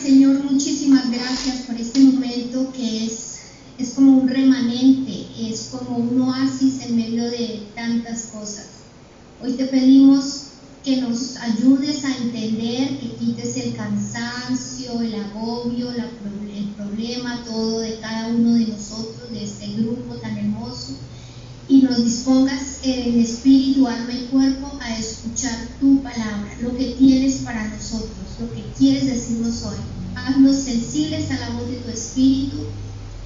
Señor, muchísimas gracias por este momento que es como un remanente, es como un oasis en medio de tantas cosas. Hoy te pedimos que nos ayudes a entender, que quites el cansancio, el agobio, el problema, todo de cada uno de nosotros, de este grupo tan hermoso, y nos dispongas en espíritu, alma y cuerpo a escuchar tu palabra, lo que tienes para nosotros, lo que quieres decirnos hoy. Haznos sensibles a la voz de tu espíritu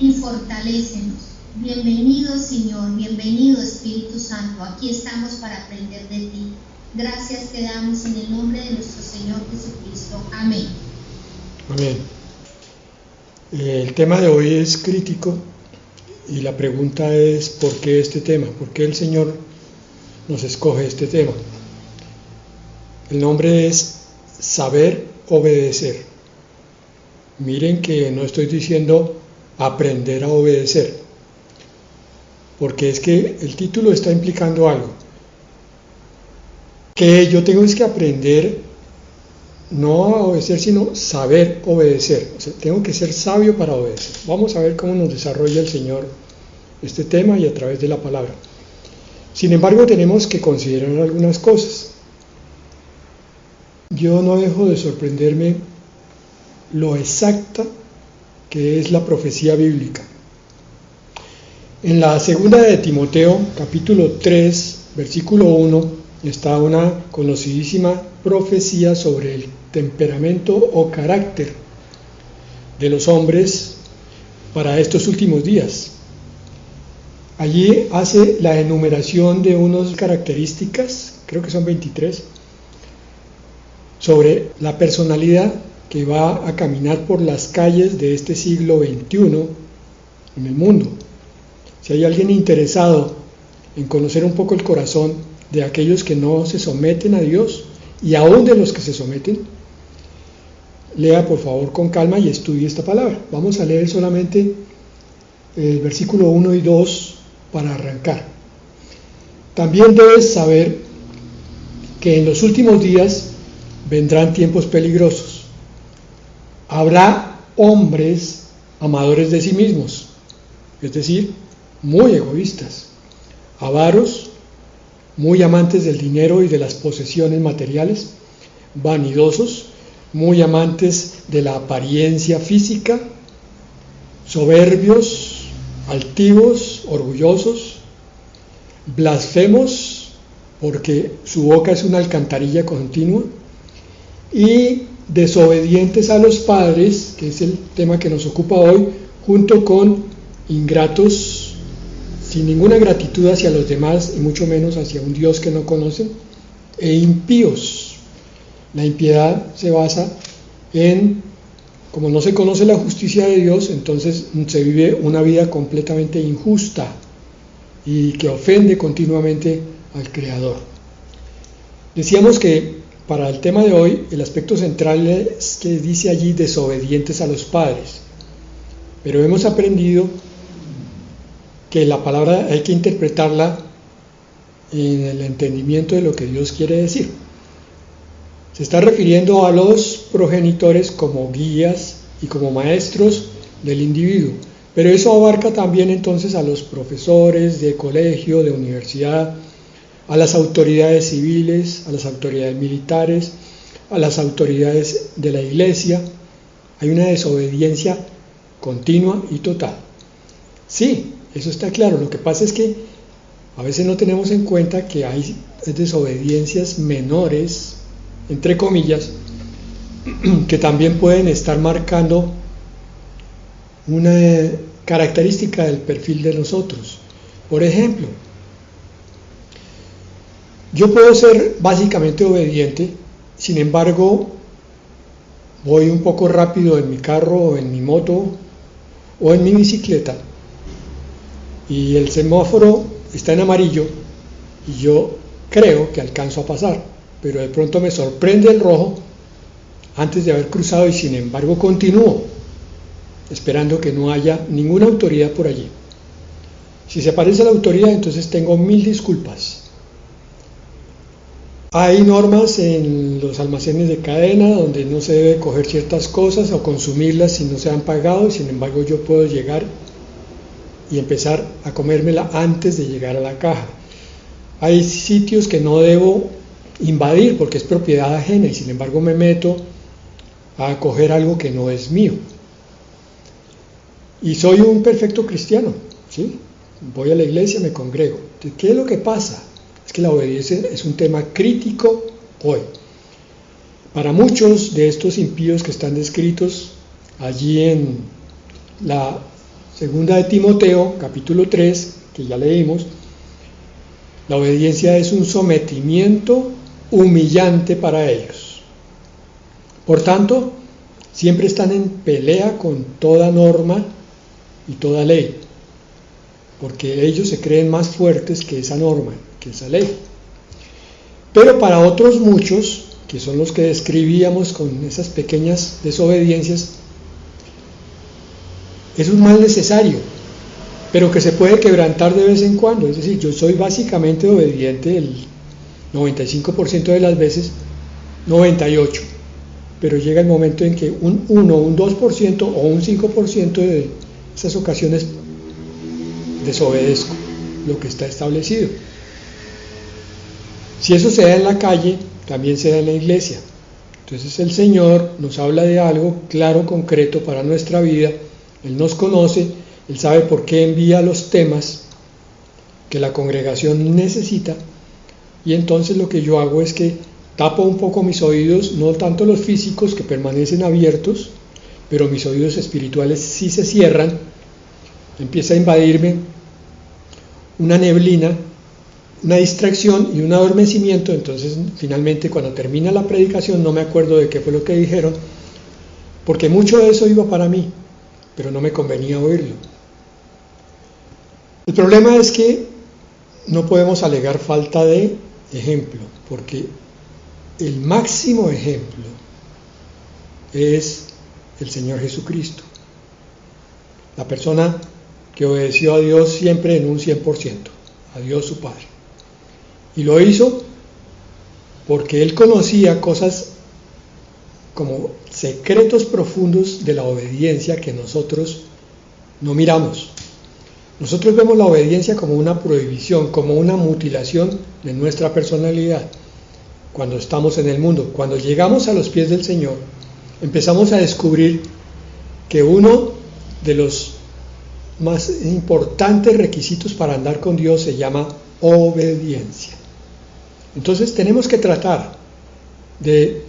y fortalécenos. Bienvenido, Señor, bienvenido, Espíritu Santo. Aquí estamos para aprender de ti. Gracias te damos en el nombre de nuestro Señor Jesucristo. Amén. Amén. El tema de hoy es crítico y la pregunta es ¿por qué este tema? ¿Por qué el Señor nos escoge este tema? El nombre es saber obedecer. Miren que no estoy diciendo aprender a obedecer, porque es que el título está implicando algo. Que yo tengo es que aprender no a obedecer, sino saber obedecer. O sea, tengo que ser sabio para obedecer. Vamos a ver cómo nos desarrolla el Señor este tema y a través de la palabra. Sin embargo, tenemos que considerar algunas cosas. Yo no dejo de sorprenderme lo exacta que es la profecía bíblica. En la segunda de Timoteo, capítulo 3, versículo 1, está una conocidísima profecía sobre el temperamento o carácter de los hombres para estos últimos días. Allí hace la enumeración de unas características, creo que son 23, sobre la personalidad que va a caminar por las calles de este siglo XXI en el mundo. Si hay alguien interesado en conocer un poco el corazón de aquellos que no se someten a Dios y aún de los que se someten, lea por favor con calma y estudie esta palabra. Vamos a leer solamente el versículo 1 y 2 para arrancar. También debes saber que en los últimos días vendrán tiempos peligrosos. Habrá hombres amadores de sí mismos, es decir, muy egoístas, avaros, muy amantes del dinero y de las posesiones materiales, vanidosos, muy amantes de la apariencia física, soberbios, altivos, orgullosos, blasfemos, porque su boca es una alcantarilla continua, y desobedientes a los padres, que es el tema que nos ocupa hoy, junto con ingratos, sin ninguna gratitud hacia los demás y mucho menos hacia un Dios que no conocen, e impíos. La impiedad se basa en, como no se conoce la justicia de Dios, entonces se vive una vida completamente injusta y que ofende continuamente al Creador. Decíamos que para el tema de hoy el aspecto central es que dice allí desobedientes a los padres, pero hemos aprendido que la palabra hay que interpretarla en el entendimiento de lo que Dios quiere decir. Se está refiriendo a los progenitores como guías y como maestros del individuo, pero eso abarca también entonces a los profesores de colegio, de universidad, a las autoridades civiles, a las autoridades militares, a las autoridades de la iglesia. Hay una desobediencia continua y total. Sí, eso está claro. Lo que pasa es que a veces no tenemos en cuenta que hay desobediencias menores, entre comillas, que también pueden estar marcando una característica del perfil de nosotros. Por ejemplo, yo puedo ser básicamente obediente, sin embargo, voy un poco rápido en mi carro o en mi moto o en mi bicicleta y el semáforo está en amarillo y yo creo que alcanzo a pasar, pero de pronto me sorprende el rojo antes de haber cruzado y sin embargo continúo esperando que no haya ninguna autoridad por allí. Si se aparece la autoridad, entonces tengo 1000 disculpas. Hay normas en los almacenes de cadena donde no se debe coger ciertas cosas o consumirlas si no se han pagado, y sin embargo yo puedo llegar y empezar a comérmela antes de llegar a la caja. Hay sitios que no debo invadir porque es propiedad ajena, y sin embargo me meto a coger algo que no es mío. Y soy un perfecto cristiano, ¿sí? Voy a la iglesia, me congrego. Entonces, ¿qué es lo que pasa? Es que la obediencia es un tema crítico hoy. Para muchos de estos impíos que están descritos allí en la segunda de Timoteo, capítulo 3, que ya leímos, la obediencia es un sometimiento humillante para ellos. Por tanto, siempre están en pelea con toda norma y toda ley, porque ellos se creen más fuertes que esa norma, que esa ley. Pero para otros muchos, que son los que describíamos con esas pequeñas desobediencias, es un mal necesario, pero que se puede quebrantar de vez en cuando. Es decir, yo soy básicamente obediente el 95% de las veces, 98%, pero llega el momento en que un 1, un 2% o un 5% de esas ocasiones desobedezco lo que está establecido. Si eso se da en la calle, también se da en la iglesia. Entonces el Señor nos habla de algo claro, concreto para nuestra vida. Él nos conoce, Él sabe por qué envía los temas que la congregación necesita, y entonces lo que yo hago es que tapo un poco mis oídos, no tanto los físicos que permanecen abiertos, pero mis oídos espirituales sí se cierran. Empieza a invadirme una neblina, una distracción y un adormecimiento. Entonces finalmente cuando termina la predicación no me acuerdo de qué fue lo que dijeron, porque mucho de eso iba para mí, pero no me convenía oírlo. El problema es que no podemos alegar falta de ejemplo, porque el máximo ejemplo es el Señor Jesucristo, la persona que obedeció a Dios siempre en un 100%, a Dios su Padre. Y lo hizo porque Él conocía cosas como secretos profundos de la obediencia que nosotros no miramos. Nosotros vemos la obediencia como una prohibición, como una mutilación de nuestra personalidad cuando estamos en el mundo. Cuando llegamos a los pies del Señor, empezamos a descubrir que uno de los más importantes requisitos para andar con Dios se llama obediencia. Entonces tenemos que tratar de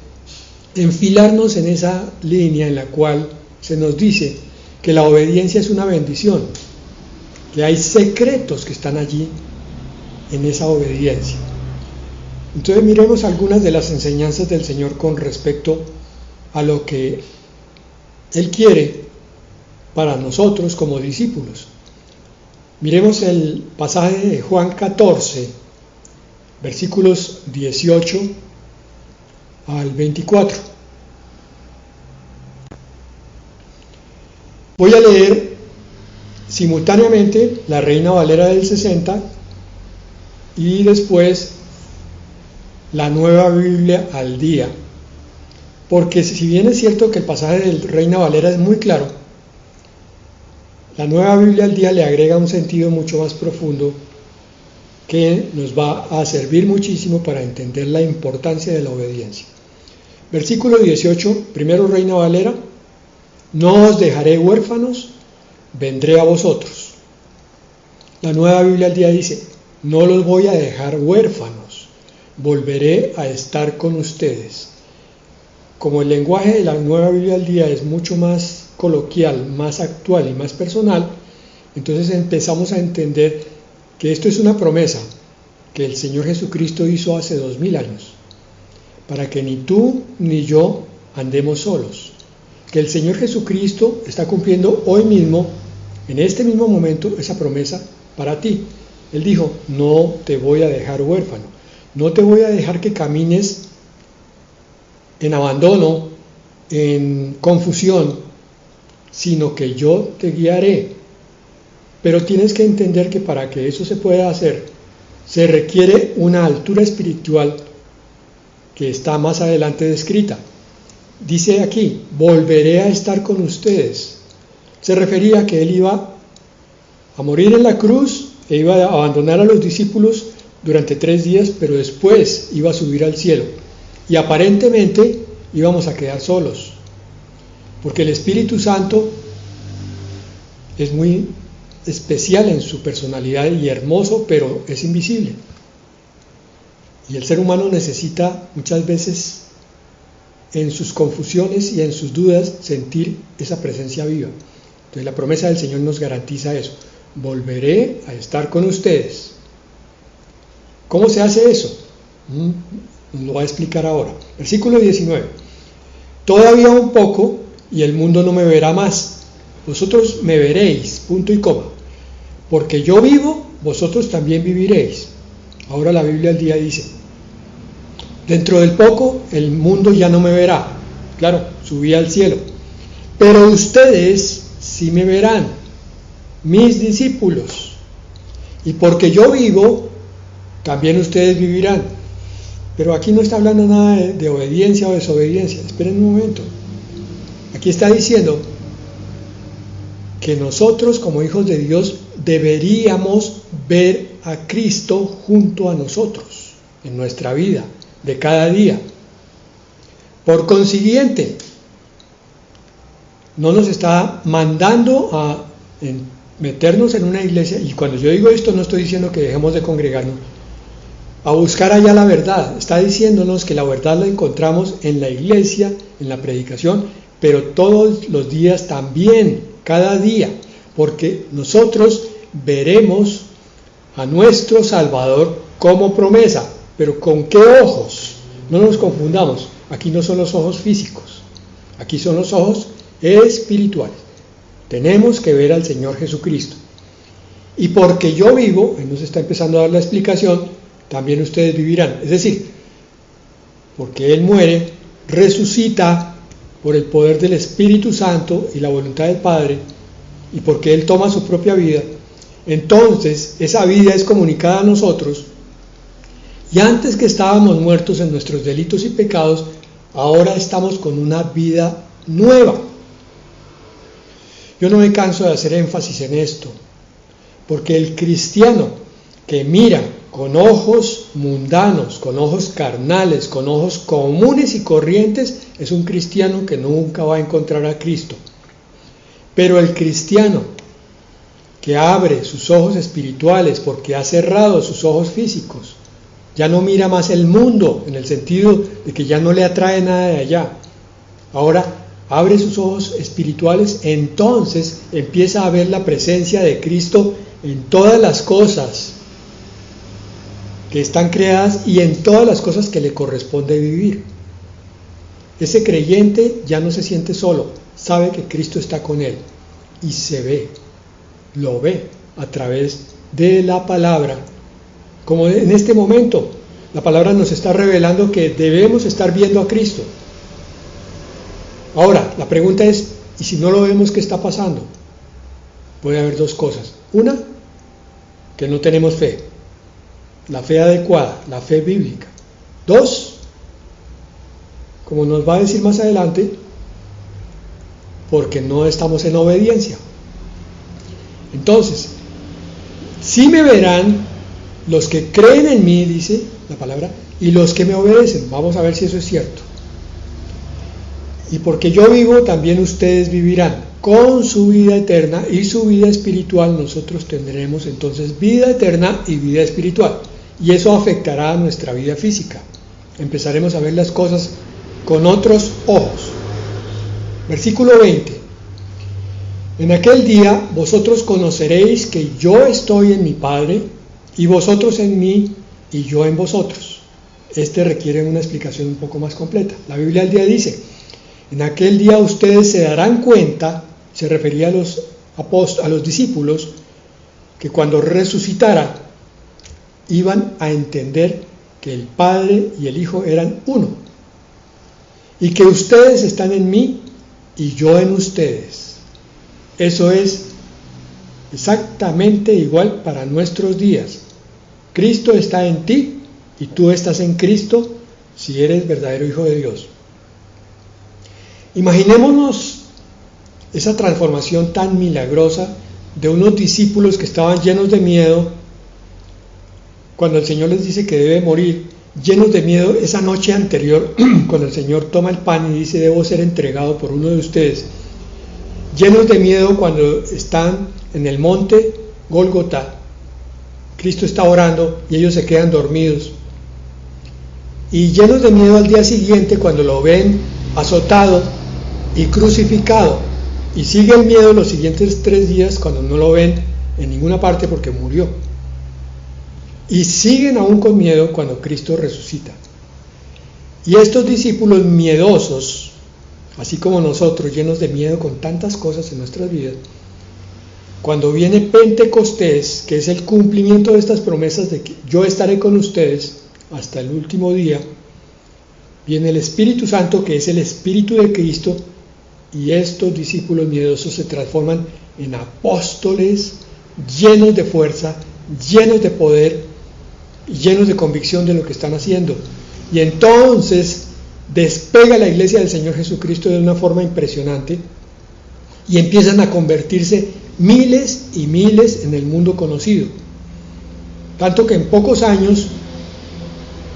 enfilarnos en esa línea en la cual se nos dice que la obediencia es una bendición, que hay secretos que están allí en esa obediencia. Entonces miremos algunas de las enseñanzas del Señor con respecto a lo que Él quiere para nosotros como discípulos. Miremos el pasaje de Juan 14, versículos 18 al 24. Voy a leer simultáneamente la Reina Valera del 60 y después la Nueva Biblia al día, porque si bien es cierto que el pasaje de Reina Valera es muy claro, la Nueva Biblia al día le agrega un sentido mucho más profundo que nos va a servir muchísimo para entender la importancia de la obediencia. Versículo 18, primero Reina Valera: no os dejaré huérfanos, vendré a vosotros. La Nueva Biblia al día dice: no los voy a dejar huérfanos, volveré a estar con ustedes. Como el lenguaje de la Nueva Biblia al día es mucho más coloquial, más actual y más personal, entonces empezamos a entender que esto es una promesa que el Señor Jesucristo hizo hace 2000 años, para que ni tú ni yo andemos solos, que el Señor Jesucristo está cumpliendo hoy mismo, en este mismo momento, esa promesa para ti. Él dijo: no te voy a dejar huérfano, no te voy a dejar que camines en abandono, en confusión, sino que yo te guiaré. Pero tienes que entender que para que eso se pueda hacer, se requiere una altura espiritual que está más adelante descrita. Dice aquí, volveré a estar con ustedes. Se refería a que él iba a morir en la cruz e iba a abandonar a los discípulos durante 3 días, pero después iba a subir al cielo. Y aparentemente íbamos a quedar solos, porque el Espíritu Santo es muy especial en su personalidad y hermoso, pero es invisible. Y el ser humano necesita muchas veces, en sus confusiones y en sus dudas, sentir esa presencia viva. Entonces la promesa del Señor nos garantiza eso. Volveré a estar con ustedes. ¿Cómo se hace eso? Nos lo va a explicar ahora. Versículo 19. Todavía un poco y el mundo no me verá más. Vosotros me veréis, punto y coma. Porque yo vivo, vosotros también viviréis. Ahora la Biblia al día dice, dentro del poco el mundo ya no me verá. Claro, subí al cielo. Pero ustedes sí me verán, mis discípulos. Y porque yo vivo, también ustedes vivirán. Pero aquí no está hablando nada de obediencia o desobediencia. Esperen un momento. Aquí está diciendo que nosotros como hijos de Dios deberíamos ver a Cristo junto a nosotros en nuestra vida de cada día. Por consiguiente, no nos está mandando a meternos en una iglesia, y cuando yo digo esto no estoy diciendo que dejemos de congregarnos, a buscar allá la verdad. Está diciéndonos que la verdad la encontramos en la iglesia, en la predicación, pero todos los días también, cada día, porque nosotros veremos a nuestro Salvador como promesa. ¿Pero con qué ojos? No nos confundamos, aquí no son los ojos físicos, aquí son los ojos espirituales. Tenemos que ver al Señor Jesucristo. Y porque yo vivo, Él nos está empezando a dar la explicación, también ustedes vivirán. Es decir, porque Él muere, resucita por el poder del Espíritu Santo y la voluntad del Padre, y porque Él toma su propia vida, entonces esa vida es comunicada a nosotros, y antes que estábamos muertos en nuestros delitos y pecados, ahora estamos con una vida nueva. Yo no me canso de hacer énfasis en esto, porque el cristiano que mira con ojos mundanos, con ojos carnales, con ojos comunes y corrientes, es un cristiano que nunca va a encontrar a Cristo. Pero el cristiano que abre sus ojos espirituales porque ha cerrado sus ojos físicos, ya no mira más el mundo, en el sentido de que ya no le atrae nada de allá. Ahora abre sus ojos espirituales, entonces empieza a ver la presencia de Cristo en todas las cosas que están creadas y en todas las cosas que le corresponde vivir. Ese creyente ya no se siente solo, sabe que Cristo está con él y lo ve a través de la palabra. Como en este momento, la palabra nos está revelando que debemos estar viendo a Cristo. Ahora, la pregunta es, ¿y si no lo vemos, qué está pasando? Puede haber 2 cosas. Una, que no tenemos fe, la fe adecuada, la fe bíblica. 2, como nos va a decir más adelante, porque no estamos en obediencia. Entonces, sí me verán los que creen en mí, dice la palabra, y los que me obedecen. Vamos a ver si eso es cierto. Y porque yo vivo, también ustedes vivirán. Con su vida eterna y su vida espiritual, nosotros tendremos entonces vida eterna y vida espiritual. Y eso afectará a nuestra vida física. Empezaremos a ver las cosas con otros ojos. Versículo 20. En aquel día vosotros conoceréis que yo estoy en mi Padre, y vosotros en mí, y yo en vosotros. Este requiere una explicación un poco más completa. La Biblia al día dice, en aquel día ustedes se darán cuenta, se refería a los discípulos, que cuando resucitara, iban a entender que el Padre y el Hijo eran uno, y que ustedes están en mí, y yo en ustedes. Eso es exactamente igual para nuestros días. Cristo está en ti y tú estás en Cristo si eres verdadero hijo de Dios. Imaginémonos esa transformación tan milagrosa de unos discípulos que estaban llenos de miedo cuando el Señor les dice que debe morir, llenos de miedo esa noche anterior, cuando el Señor toma el pan y dice: debo ser entregado por uno de ustedes. Llenos de miedo cuando están en el monte Gólgota, Cristo está orando y ellos se quedan dormidos. Y llenos de miedo al día siguiente cuando lo ven azotado y crucificado. Y sigue el miedo los siguientes 3 días cuando no lo ven en ninguna parte porque murió. Y siguen aún con miedo cuando Cristo resucita. Y estos discípulos miedosos, así como nosotros, llenos de miedo con tantas cosas en nuestras vidas, cuando viene Pentecostés, que es el cumplimiento de estas promesas de que yo estaré con ustedes hasta el último día, viene el Espíritu Santo, que es el Espíritu de Cristo, y estos discípulos miedosos se transforman en apóstoles llenos de fuerza, llenos de poder y llenos de convicción de lo que están haciendo. Y entonces despega la iglesia del Señor Jesucristo de una forma impresionante y empiezan a convertirse miles y miles en el mundo conocido. Tanto que en pocos años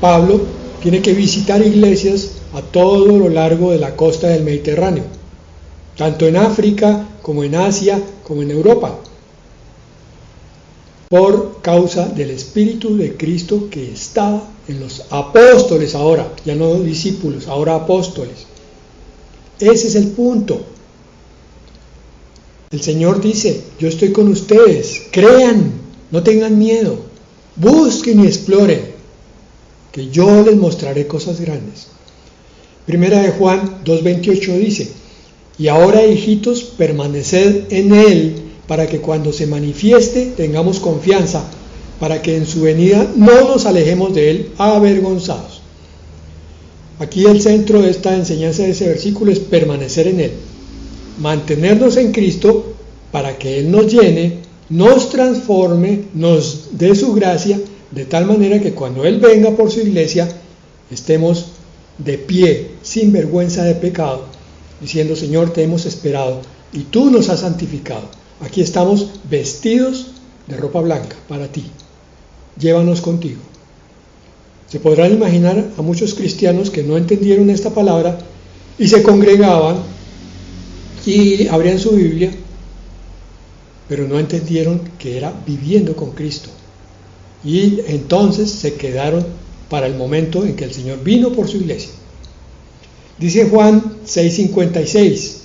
Pablo tiene que visitar iglesias a todo lo largo de la costa del Mediterráneo, tanto en África como en Asia como en Europa, por causa del Espíritu de Cristo que estaba en los apóstoles ahora, ya no discípulos, ahora apóstoles. Ese es el punto. El Señor dice: yo estoy con ustedes, crean, no tengan miedo, busquen y exploren, que yo les mostraré cosas grandes. Primera de Juan 2:28 dice: y ahora, hijitos, permaneced en Él, para que cuando se manifieste tengamos confianza, para que en su venida no nos alejemos de Él avergonzados. Aquí el centro de esta enseñanza de ese versículo es permanecer en Él, mantenernos en Cristo para que Él nos llene, nos transforme, nos dé su gracia, de tal manera que cuando Él venga por su iglesia estemos de pie, sin vergüenza de pecado, diciendo: Señor, te hemos esperado y tú nos has santificado. Aquí estamos vestidos de ropa blanca para ti. Llévanos contigo. Se podrán imaginar a muchos cristianos que no entendieron esta palabra y se congregaban y abrían su Biblia, pero no entendieron que era viviendo con Cristo. Y entonces se quedaron para el momento en que el Señor vino por su iglesia. Dice Juan 6:56: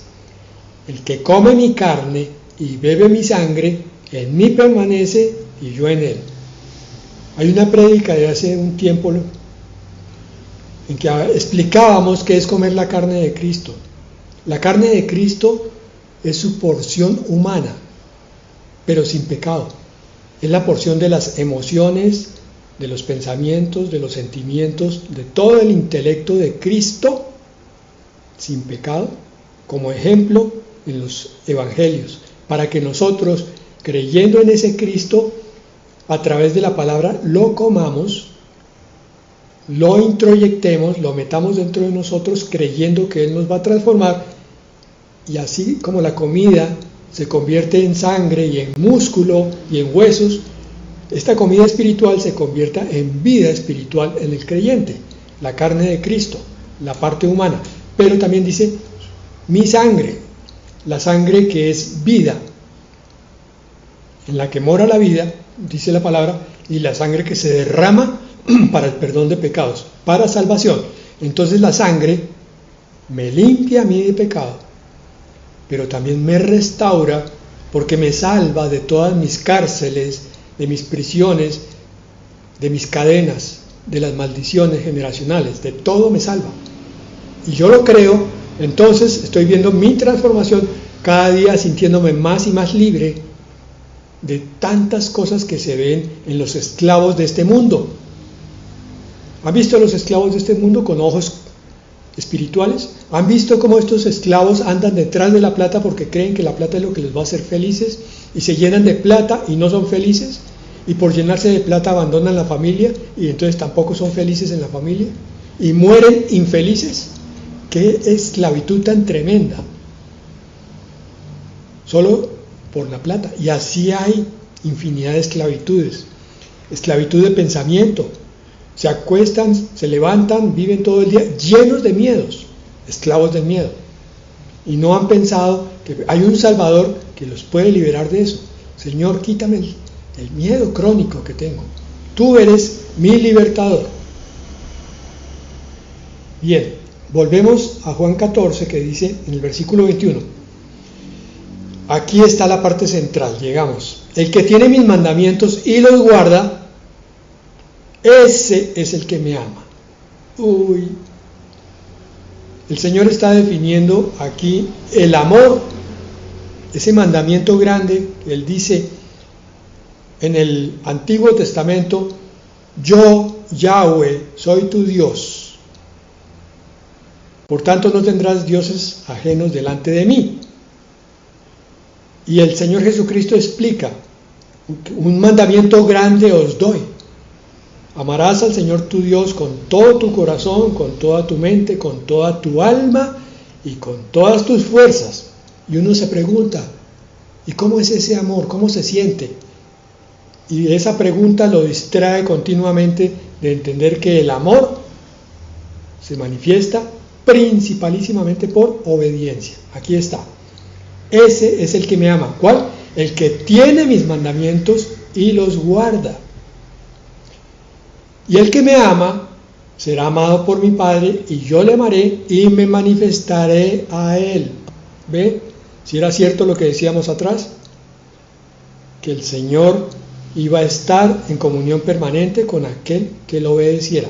el que come mi carne y bebe mi sangre, en mí permanece y yo en él. Hay una prédica de hace un tiempo en que explicábamos qué es comer la carne de Cristo. La carne de Cristo es su porción humana, pero sin pecado. Es la porción de las emociones, de los pensamientos, de los sentimientos, de todo el intelecto de Cristo, sin pecado, como ejemplo en los evangelios, para que nosotros, creyendo en ese Cristo, a través de la palabra lo comamos, lo introyectemos, lo metamos dentro de nosotros, creyendo que Él nos va a transformar, y así como la comida se convierte en sangre y en músculo y en huesos, esta comida espiritual se convierta en vida espiritual en el creyente, la carne de Cristo, la parte humana. Pero también dice mi sangre, la sangre que es vida, en la que mora la vida, dice la palabra, y la sangre que se derrama para el perdón de pecados, para salvación. Entonces la sangre me limpia a mí de pecado, pero también me restaura porque me salva de todas mis cárceles, de mis prisiones, de mis cadenas, de las maldiciones generacionales, de todo me salva. Y yo lo creo, entonces estoy viendo mi transformación cada día, sintiéndome más y más libre de tantas cosas que se ven en los esclavos de este mundo. ¿Han visto a los esclavos de este mundo con ojos espirituales? ¿Han visto cómo estos esclavos andan detrás de la plata porque creen que la plata es lo que les va a hacer felices y se llenan de plata y no son felices? Y por llenarse de plata abandonan la familia y entonces tampoco son felices en la familia. y mueren infelices. ¡Qué esclavitud tan tremenda! Solo por la plata. Y así hay infinidad de esclavitudes. Esclavitud de pensamiento. Se acuestan, se levantan, viven todo el día llenos de miedos, esclavos del miedo. Y no han pensado que hay un Salvador que los puede liberar de eso. Señor, quítame el miedo crónico que tengo. Tú eres mi libertador. Bien, volvemos a Juan 14, que dice en el versículo 21. Aquí está la parte central, llegamos. El que tiene mis mandamientos y los guarda, ese es el que me ama. Uy. El Señor está definiendo aquí el amor, ese mandamiento grande que Él dice en el Antiguo Testamento: yo, Yahweh, soy tu Dios. Por tanto, no tendrás dioses ajenos delante de mí. Y el Señor Jesucristo explica: un mandamiento grande os doy. Amarás al Señor tu Dios con todo tu corazón, con toda tu mente, con toda tu alma y con todas tus fuerzas. Y uno se pregunta: ¿y cómo es ese amor? ¿Cómo se siente? Y esa pregunta lo distrae continuamente de entender que el amor se manifiesta principalísimamente por obediencia. Aquí está. Ese es el que me ama. ¿Cuál? El que tiene mis mandamientos y los guarda. Y el que me ama será amado por mi Padre, y yo le amaré y me manifestaré a él. ¿Ve? Si era cierto lo que decíamos atrás, que el Señor iba a estar en comunión permanente con aquel que lo obedeciera.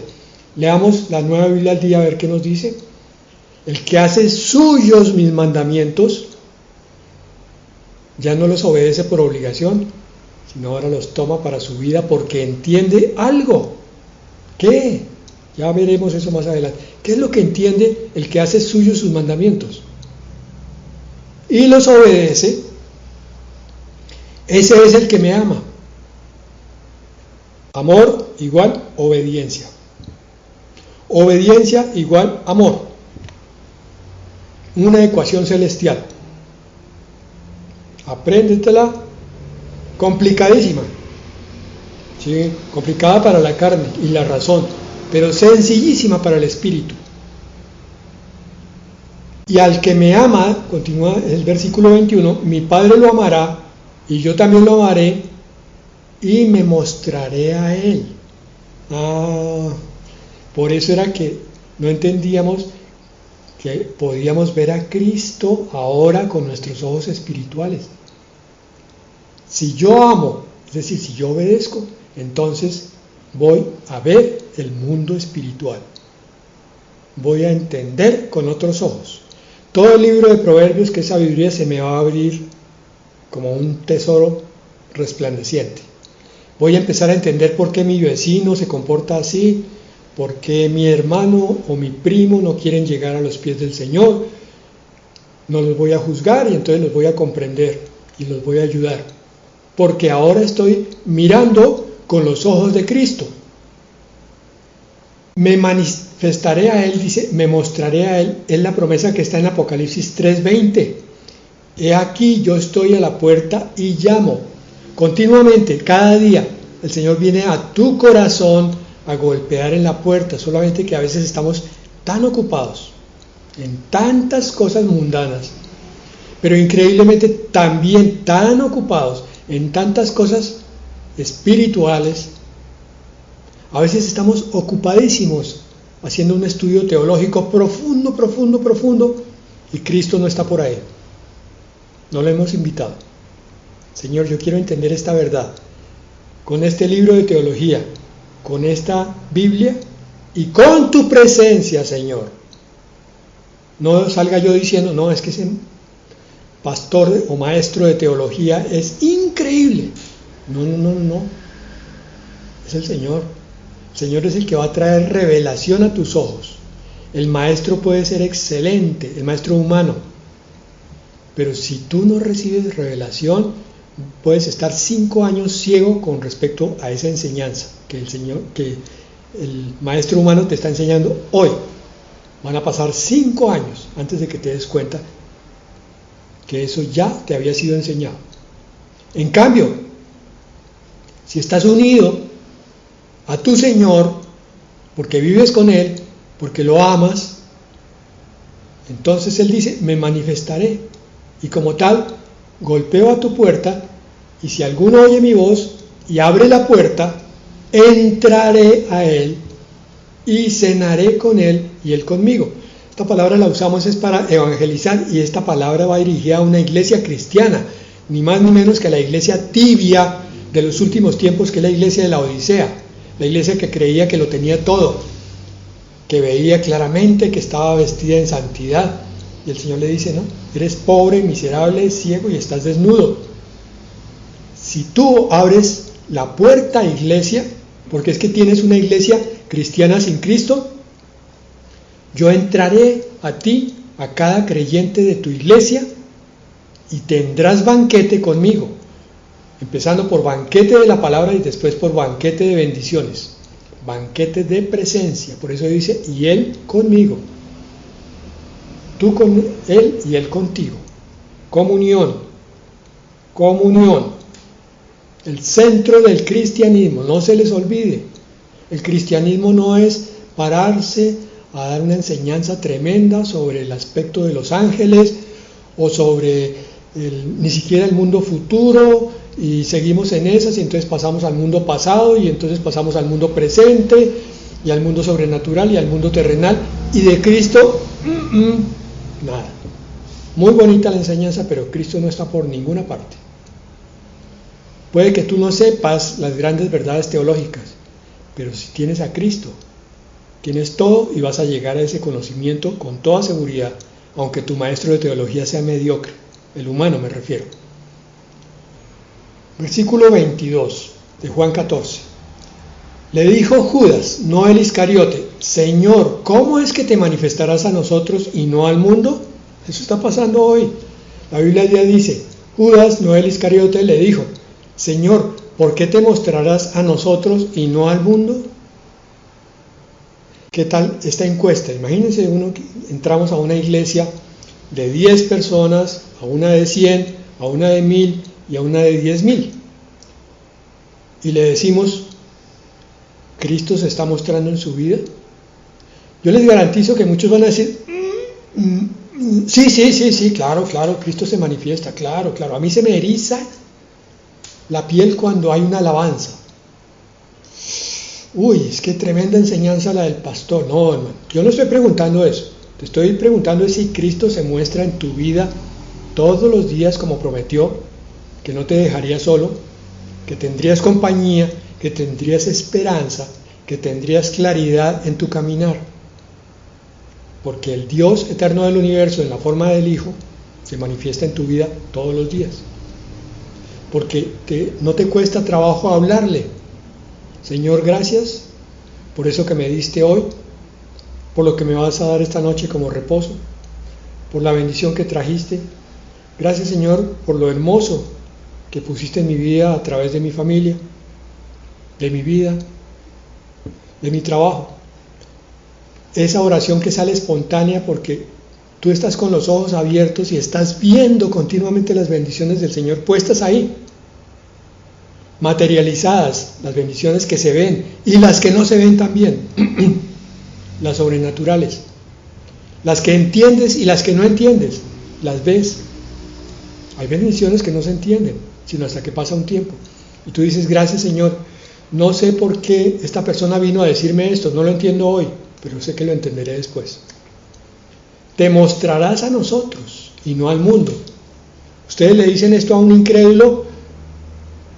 Leamos la Nueva Biblia al Día a ver qué nos dice. El que hace suyos mis mandamientos ya no los obedece por obligación, sino ahora los toma para su vida porque entiende algo. ¿Qué? Ya veremos eso más adelante. ¿Qué es lo que entiende el que hace suyos sus mandamientos y los obedece? Ese es el que me ama. Amor igual obediencia. Obediencia igual amor. Una ecuación celestial. Apréndetela. Complicadísima. ¿Sí? Complicada para la carne y la razón, pero sencillísima para el espíritu. Y al que me ama, continúa el versículo 21, mi Padre lo amará y yo también lo amaré y me mostraré a él. Por eso era que no entendíamos que podíamos ver a Cristo ahora con nuestros ojos espirituales. Si yo amo, es decir, si yo obedezco, entonces voy a ver el mundo espiritual. Voy a entender con otros ojos. Todo el libro de Proverbios, que es sabiduría, se me va a abrir como un tesoro resplandeciente. Voy a empezar a entender por qué mi vecino se comporta así, por qué mi hermano o mi primo no quieren llegar a los pies del Señor. No los voy a juzgar y entonces los voy a comprender y los voy a ayudar. Porque ahora estoy mirando con los ojos de Cristo. Me manifestaré a él, dice, me mostraré a él. Es la promesa que está en Apocalipsis 3:20. He aquí, yo estoy a la puerta y llamo. Continuamente, cada día, el Señor viene a tu corazón a golpear en la puerta, solamente que a veces estamos tan ocupados en tantas cosas mundanas, pero increíblemente también tan ocupados en tantas cosas espirituales. A veces estamos ocupadísimos haciendo un estudio teológico profundo, y Cristo no está por ahí. No lo hemos invitado. Señor, yo quiero entender esta verdad con este libro de teología, con esta Biblia y con tu presencia, Señor. No salga yo diciendo, no, es que ese pastor o maestro de teología es increíble. No. Es el Señor. El Señor es el que va a traer revelación a tus ojos. El maestro puede ser excelente, el maestro humano, pero si tú no recibes revelación, puedes estar 5 años ciego con respecto a esa enseñanza que el Señor, que el maestro humano te está enseñando hoy. Van a pasar 5 años antes de que te des cuenta que eso ya te había sido enseñado. En cambio, si estás unido a tu Señor, porque vives con Él, porque lo amas, entonces Él dice, me manifestaré, y como tal, golpeo a tu puerta, y si alguno oye mi voz y abre la puerta, entraré a Él y cenaré con Él y Él conmigo. Esta palabra la usamos es para evangelizar, y esta palabra va dirigida a una iglesia cristiana, ni más ni menos que a la iglesia tibia de los últimos tiempos, que es la iglesia de la Odisea, la iglesia que creía que lo tenía todo, que veía claramente que estaba vestida en santidad, y el Señor le dice, no, eres pobre, miserable, ciego y estás desnudo. Si tú abres la puerta, iglesia, porque es que tienes una iglesia cristiana sin Cristo, yo entraré a ti, a cada creyente de tu iglesia, y tendrás banquete conmigo, empezando por banquete de la palabra y después por banquete de bendiciones, banquete de presencia. Por eso dice, y Él conmigo, tú con Él y Él contigo. Comunión, comunión, el centro del cristianismo, no se les olvide. El cristianismo no es pararse a dar una enseñanza tremenda sobre el aspecto de los ángeles o sobre ni siquiera el mundo futuro, y seguimos en esas y entonces pasamos al mundo pasado y entonces pasamos al mundo presente y al mundo sobrenatural y al mundo terrenal, y de Cristo nada. Muy bonita la enseñanza, pero Cristo no está por ninguna parte. Puede que tú no sepas las grandes verdades teológicas, pero si tienes a Cristo, tienes todo y vas a llegar a ese conocimiento con toda seguridad, aunque tu maestro de teología sea mediocre, el humano me refiero. Versículo 22 de Juan 14. Le dijo Judas, no el Iscariote, Señor, ¿cómo es que te manifestarás a nosotros y no al mundo? Eso está pasando hoy. La Biblia ya dice, Judas, no el Iscariote, le dijo, Señor, ¿por qué te mostrarás a nosotros y no al mundo? ¿Qué tal esta encuesta? Imagínense entramos a una iglesia de 10 personas, a una de 100, a una de 1000 y a una de 10,000. Y le decimos, ¿Cristo se está mostrando en su vida? Yo les garantizo que muchos van a decir, sí, claro, Cristo se manifiesta, claro, a mí se me eriza la piel cuando hay una alabanza. Uy, es que tremenda enseñanza la del pastor. No, hermano, yo no estoy preguntando eso. Te estoy preguntando si Cristo se muestra en tu vida todos los días como prometió, que no te dejaría solo, que tendrías compañía, que tendrías esperanza, que tendrías claridad en tu caminar. Porque el Dios eterno del universo, en la forma del Hijo, se manifiesta en tu vida todos los días. Porque no te cuesta trabajo hablarle. Señor, gracias por eso que me diste hoy, por lo que me vas a dar esta noche como reposo, por la bendición que trajiste. Gracias, Señor, por lo hermoso que pusiste en mi vida a través de mi familia, de mi vida, de mi trabajo. Esa oración que sale espontánea porque tú estás con los ojos abiertos y estás viendo continuamente las bendiciones del Señor puestas ahí, materializadas, las bendiciones que se ven y las que no se ven también, las sobrenaturales, las que entiendes y las que no entiendes, las ves. Hay bendiciones que no se entienden, sino hasta que pasa un tiempo. Y tú dices, gracias, Señor, no sé por qué esta persona vino a decirme esto, no lo entiendo hoy, pero sé que lo entenderé después. Te mostrarás a nosotros y no al mundo. Ustedes le dicen esto a un incrédulo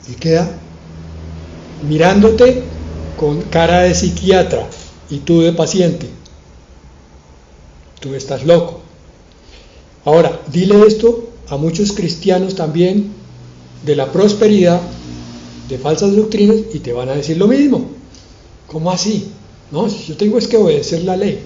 y queda mirándote con cara de psiquiatra y tú de paciente. Tú estás loco. Ahora, dile esto a muchos cristianos también de la prosperidad, de falsas doctrinas, y te van a decir lo mismo. ¿Cómo así? No, si yo tengo es que obedecer la ley.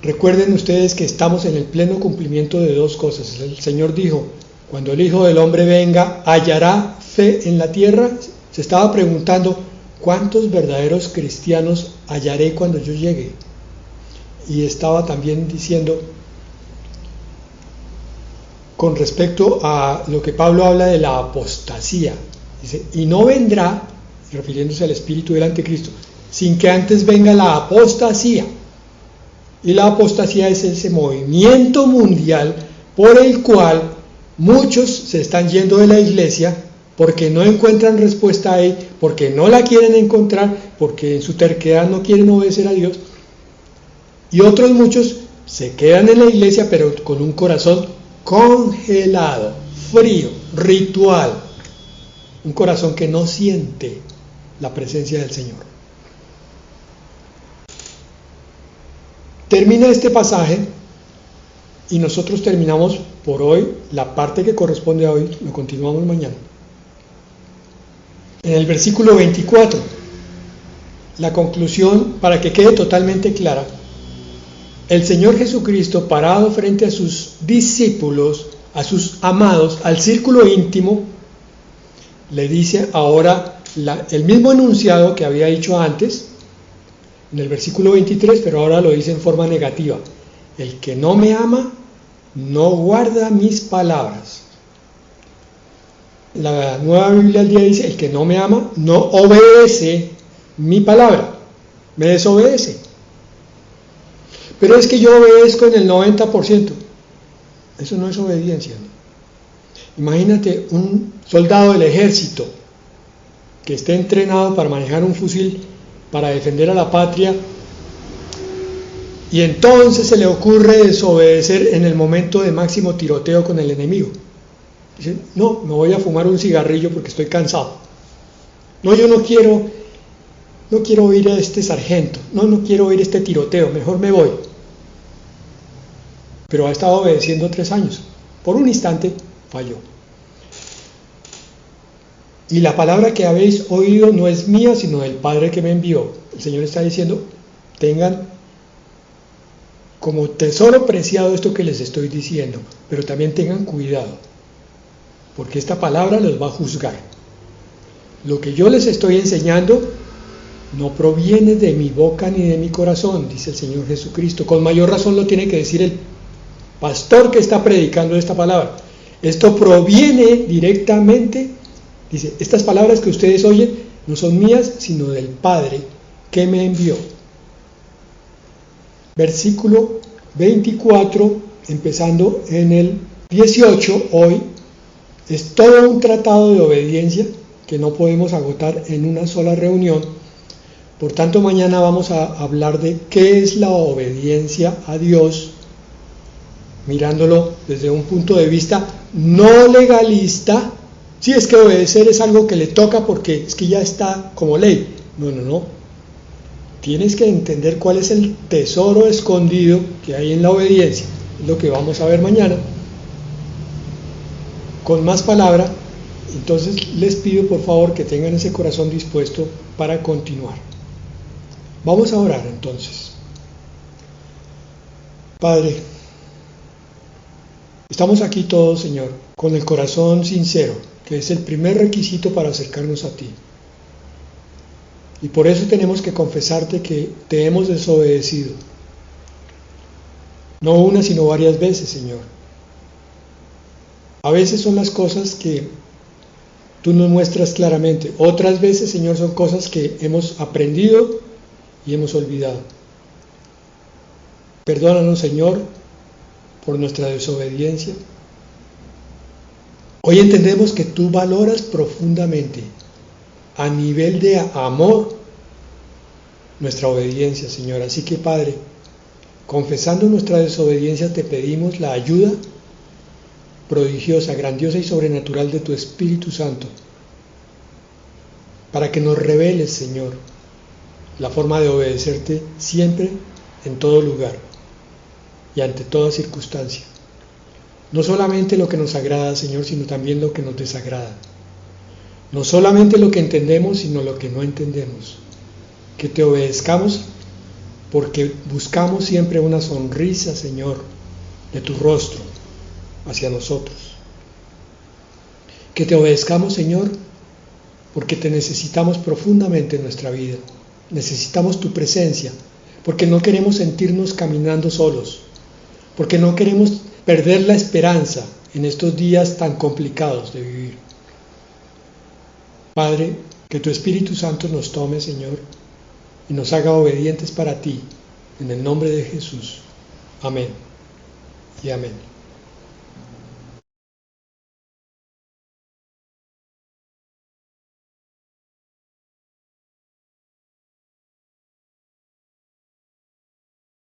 Recuerden ustedes que estamos en el pleno cumplimiento de dos cosas. El Señor dijo, cuando el Hijo del Hombre venga, ¿hallará fe en la tierra? Se estaba preguntando, ¿cuántos verdaderos cristianos hallaré cuando yo llegue? Y estaba también diciendo, con respecto a lo que Pablo habla de la apostasía, dice, y no vendrá, refiriéndose al espíritu del anticristo, sin que antes venga la apostasía. Y la apostasía es ese movimiento mundial por el cual muchos se están yendo de la iglesia porque no encuentran respuesta ahí, porque no la quieren encontrar, porque en su terquedad no quieren obedecer a Dios. Y otros muchos se quedan en la iglesia pero con un corazón congelado, frío, ritual, un corazón que no siente la presencia del Señor. Termina este pasaje y nosotros terminamos por hoy la parte que corresponde a hoy, lo continuamos mañana. En el versículo 24, la conclusión, para que quede totalmente clara, el Señor Jesucristo, parado frente a sus discípulos, a sus amados, al círculo íntimo, le dice ahora el mismo enunciado que había dicho antes, en el versículo 23, pero ahora lo dice en forma negativa. El que no me ama, no guarda mis palabras. La Nueva Biblia al día dice, el que no me ama, no obedece mi palabra, me desobedece. Pero es que yo obedezco en el 90%. Eso no es obediencia, ¿no? Imagínate un soldado del ejército que esté entrenado para manejar un fusil para defender a la patria y entonces se le ocurre desobedecer en el momento de máximo tiroteo con el enemigo. Dice, no, me voy a fumar un cigarrillo porque estoy cansado. No, yo no quiero oír a este sargento, no quiero oír este tiroteo, mejor me voy. Pero ha estado obedeciendo 3 años. Por un instante falló. Y la palabra que habéis oído no es mía, sino del Padre que me envió. El Señor está diciendo, tengan como tesoro preciado esto que les estoy diciendo, pero también tengan cuidado, porque esta palabra los va a juzgar. Lo que yo les estoy enseñando no proviene de mi boca ni de mi corazón, dice el Señor Jesucristo. Con mayor razón lo tiene que decir el pastor que está predicando esta palabra. Esto proviene directamente, dice, estas palabras que ustedes oyen no son mías, sino del Padre que me envió. Versículo 24, empezando en el 18, hoy, es todo un tratado de obediencia que no podemos agotar en una sola reunión. Por tanto, mañana vamos a hablar de qué es la obediencia a Dios, mirándolo desde un punto de vista no legalista. Sí, es que obedecer es algo que le toca porque es que ya está como ley. No. Tienes que entender cuál es el tesoro escondido que hay en la obediencia. Es lo que vamos a ver mañana. Con más palabra, entonces les pido por favor que tengan ese corazón dispuesto para continuar. Vamos a orar entonces. Padre, estamos aquí todos, Señor, con el corazón sincero, que es el primer requisito para acercarnos a ti. Y por eso tenemos que confesarte que te hemos desobedecido. No una, sino varias veces, Señor. A veces son las cosas que tú nos muestras claramente. Otras veces, Señor, son cosas que hemos aprendido y hemos olvidado. Perdónanos, Señor, por nuestra desobediencia. Hoy entendemos que tú valoras profundamente, a nivel de amor, nuestra obediencia, Señor. Así que, Padre, confesando nuestra desobediencia, te pedimos la ayuda prodigiosa, grandiosa y sobrenatural de tu Espíritu Santo, para que nos reveles, Señor, la forma de obedecerte siempre, en todo lugar y ante toda circunstancia. No solamente lo que nos agrada, Señor, sino también lo que nos desagrada. No solamente lo que entendemos, sino lo que no entendemos. Que te obedezcamos porque buscamos siempre una sonrisa, Señor, de tu rostro hacia nosotros. Que te obedezcamos, Señor, porque te necesitamos profundamente en nuestra vida. Necesitamos tu presencia, porque no queremos sentirnos caminando solos, porque no queremos perder la esperanza en estos días tan complicados de vivir. Padre, que tu Espíritu Santo nos tome, Señor, y nos haga obedientes para ti, en el nombre de Jesús. Amén y amén.